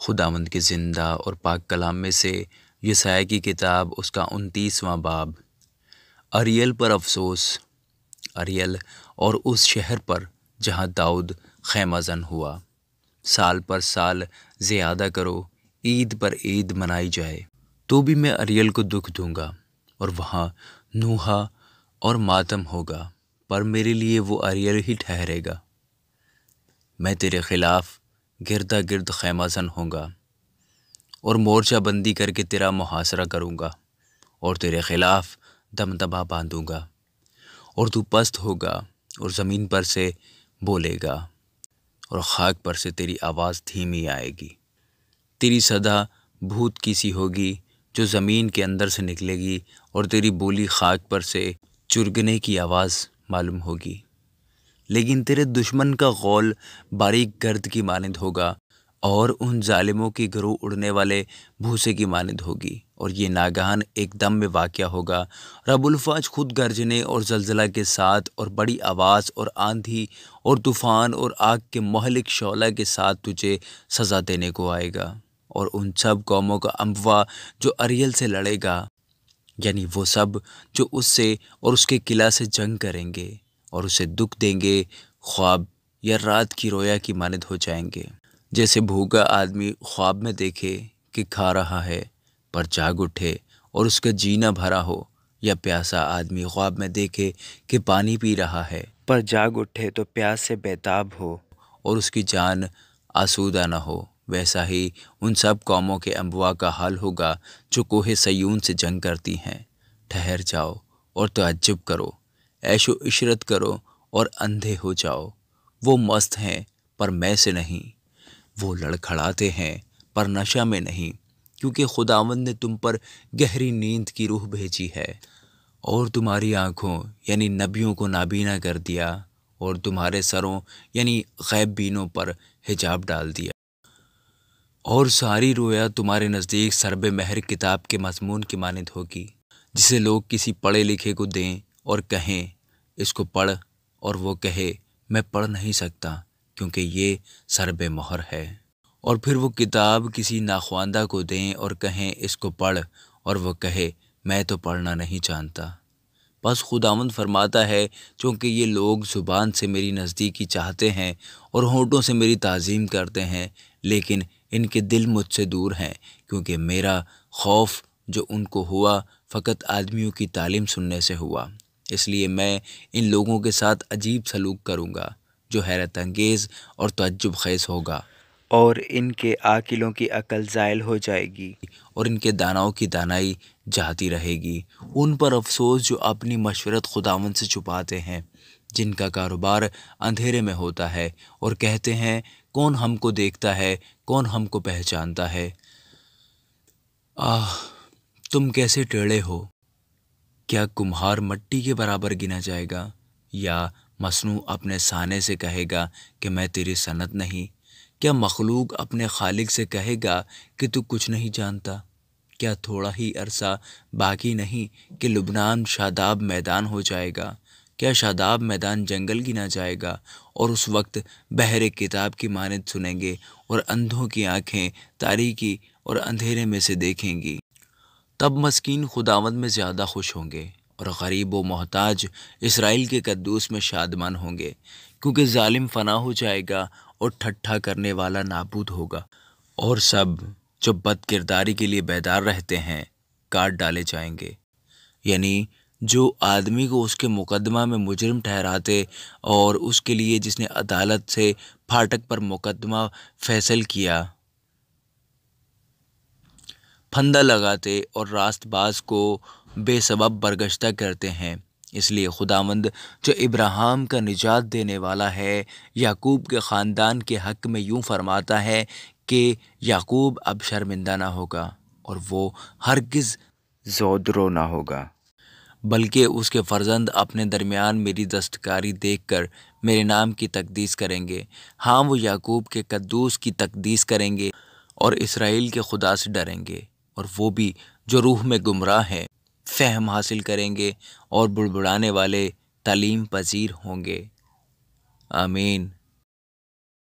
خداوند کے زندہ اور پاک کلام میں سے یسایہ کی کتاب اس کا 29واں باب۔ اریل پر افسوس۔ اریل اور اس شہر پر جہاں داؤد خیمہ زن ہوا۔ سال پر سال زیادہ کرو، عید پر عید منائی جائے، تو بھی میں اریل کو دکھ دوں گا اور وہاں نوحہ اور ماتم ہوگا، پر میرے لیے وہ اریل ہی ٹھہرے گا۔ میں تیرے خلاف گردا گرد خیمہ زن ہوں گا اور مورچہ بندی کر کے تیرا محاصرہ کروں گا اور تیرے خلاف دمدمہ باندھوں گا، اور تو پست ہوگا اور زمین پر سے بولے گا اور خاک پر سے تیری آواز دھیمی آئے گی۔ تیری صدا بھوت کی سی ہوگی جو زمین کے اندر سے نکلے گی، اور تیری بولی خاک پر سے چرگنے کی آواز معلوم ہوگی۔ لیکن تیرے دشمن کا غول باریک گرد کی مانند ہوگا، اور ان ظالموں کی گروہ اڑنے والے بھوسے کی مانند ہوگی، اور یہ ناگہان ایک دم میں واقعہ ہوگا۔ رب الفاظ خود گرجنے اور زلزلہ کے ساتھ اور بڑی آواز اور آندھی اور طوفان اور آگ کے مہلک شعلہ کے ساتھ تجھے سزا دینے کو آئے گا، اور ان سب قوموں کا اموا جو اریل سے لڑے گا، یعنی وہ سب جو اس سے اور اس کے قلعہ سے جنگ کریں گے اور اسے دکھ دیں گے، خواب یا رات کی رویا کی مانند ہو جائیں گے۔ جیسے بھوکا آدمی خواب میں دیکھے کہ کھا رہا ہے پر جاگ اٹھے اور اس کا جینا بھرا ہو، یا پیاسا آدمی خواب میں دیکھے کہ پانی پی رہا ہے پر جاگ اٹھے تو پیاس سے بیتاب ہو اور اس کی جان آسودہ نہ ہو، ویسا ہی ان سب قوموں کے اموا کا حال ہوگا جو کوہ سیون سے جنگ کرتی ہیں۔ ٹھہر جاؤ اور تعجب کرو، عیش و عشرت کرو اور اندھے ہو جاؤ۔ وہ مست ہیں پر میں سے نہیں، وہ لڑکھڑاتے ہیں پر نشہ میں نہیں، کیونکہ خداوند نے تم پر گہری نیند کی روح بھیجی ہے، اور تمہاری آنکھوں یعنی نبیوں کو نابینا کر دیا، اور تمہارے سروں یعنی غیب بینوں پر حجاب ڈال دیا، اور ساری رویا تمہارے نزدیک سرب مہر کتاب کے مضمون کی مانند ہوگی، جسے لوگ کسی پڑھے لکھے کو دیں اور کہیں اس کو پڑھ، اور وہ کہے میں پڑھ نہیں سکتا کیونکہ یہ سرب مہر ہے، اور پھر وہ کتاب کسی ناخواندہ کو دیں اور کہیں اس کو پڑھ، اور وہ کہے میں تو پڑھنا نہیں جانتا۔ بس خداوند فرماتا ہے، چونکہ یہ لوگ زبان سے میری نزدیکی چاہتے ہیں اور ہونٹوں سے میری تعظیم کرتے ہیں، لیکن ان کے دل مجھ سے دور ہیں، کیونکہ میرا خوف جو ان کو ہوا فقط آدمیوں کی تعلیم سننے سے ہوا۔ اس لیے میں ان لوگوں کے ساتھ عجیب سلوک کروں گا جو حیرت انگیز اور تعجب خیز ہوگا، اور ان کے عاقلوں کی عقل زائل ہو جائے گی، اور ان کے داناؤں کی دانائی جاتی رہے گی۔ ان پر افسوس جو اپنی مشورت خداوند سے چھپاتے ہیں، جن کا کاروبار اندھیرے میں ہوتا ہے اور کہتے ہیں کون ہم کو دیکھتا ہے، کون ہم کو پہچانتا ہے۔ آہ، تم کیسے ٹیڑھے ہو! کیا کمہار مٹی کے برابر گنا جائے گا، یا مصنوع اپنے سانے سے کہے گا کہ میں تیری صنعت نہیں؟ کیا مخلوق اپنے خالق سے کہے گا کہ تو کچھ نہیں جانتا؟ کیا تھوڑا ہی عرصہ باقی نہیں کہ لبنان شاداب میدان ہو جائے گا؟ کیا شاداب میدان جنگل گنا جائے گا، اور اس وقت بحر کتاب کی مانند سنیں گے، اور اندھوں کی آنکھیں تاریکی اور اندھیرے میں سے دیکھیں گی؟ تب مسکین خداوند میں زیادہ خوش ہوں گے، اور غریب و محتاج اسرائیل کے قدوس میں شادمان ہوں گے، کیونکہ ظالم فنا ہو جائے گا اور ٹھٹھا کرنے والا نابود ہوگا، اور سب جو بد کرداری کے لیے بیدار رہتے ہیں کاٹ ڈالے جائیں گے۔ یعنی جو آدمی کو اس کے مقدمہ میں مجرم ٹھہراتے اور اس کے لیے جس نے عدالت سے پھاٹک پر مقدمہ فیصل کیا پھندہ لگاتے اور راست باز کو بے سبب برگشتہ کرتے ہیں۔ اس لیے خداوند جو ابراہیم کا نجات دینے والا ہے، یعقوب کے خاندان کے حق میں یوں فرماتا ہے کہ یعقوب اب شرمندہ نہ ہوگا اور وہ ہرگز زودرو نہ ہوگا، بلکہ اس کے فرزند اپنے درمیان میری دستکاری دیکھ کر میرے نام کی تقدیس کریں گے۔ ہاں، وہ یعقوب کے قدوس کی تقدیس کریں گے اور اسرائیل کے خدا سے ڈریں گے، اور وہ بھی جو روح میں گمراہ ہیں فہم حاصل کریں گے، اور بڑبڑانے والے تعلیم پذیر ہوں گے۔ آمین۔